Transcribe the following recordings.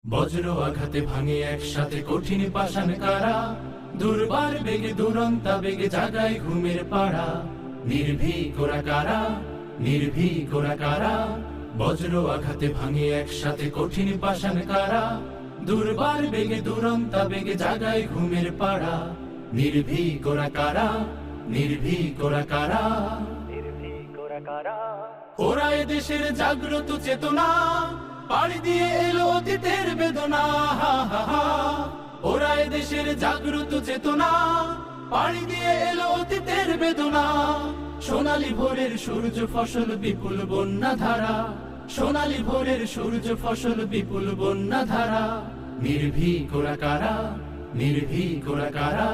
বজ্র আঘাতে ভাঙে একসাথে কঠিন পাষাণ কারা, দুর্বার বেগে দুরন্তা বেগে জাগায় ঘুমের পাড়া। নির্ভীক ওরা কারা, নির্ভীক ওরা কারা, বজ্র আঘাতে ভাঙে একসাথে কঠিন পাষাণ কারা, দুর্বার বেগে দুরন্তা বেগে জাগায় ঘুমের পাড়া। নির্ভীক ওরা কারা, নির্ভীক ওরা কারা, নির্ভীক ওরা কারা। ওরা এদেশের জাগ্রত চেতনা, পাড়ি দিয়ে এলো অতীতের বেদনা। হা হা হা। ওরা এদেশের জাগ্রত চেতনা, পাড়ি দিয়ে এলো অতীতের বেদনা। সোনালী ভোরের সূর্য ফসল বিপুল বন্যা ধারা, সোনালী ভোরের সূর্য ফসল বিপুল বন্যা ধারা। নির্ভীক ওরা কারা, নির্ভীক ওরা কারা,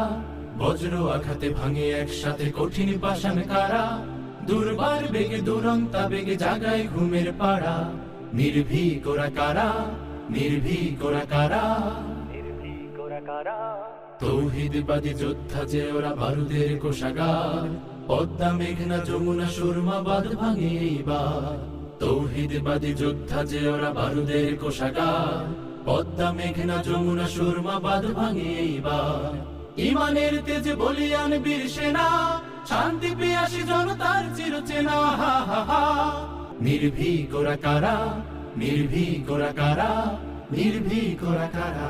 বজ্র আঘাতে ভাঙে একসাথে কঠিন পাষাণ কারা, দুর্বার বেগে দুরন্তা বেগে জাগায় ঘুমের পাড়া। নির্ভীক ওরা কারা, নির্ভীক ওরা কারা, নির্ভীক ওরা কারা। তৌহিদবাদী যোদ্ধা যে ওরা বারুদের কোষাগার, পদ্মা মেঘনা যমুনা সুরমা বাঁধ ভাঙে এইবার। তৌহিদবাদী যোদ্ধা যে ওরা বারুদের কোষাগার, পদ্মা মেঘনা যমুনা সুরমা বাঁধ ভাঙে এইবার। ইমানের তেজে বলিয়ান বীর সেনা, শান্তি পিয়াসী জনতার চিরচেনা। হা হা হা। নির্ভীক ওরা কারা, নির্ভীক ওরা কারা, নির্ভীক ওরা কারা।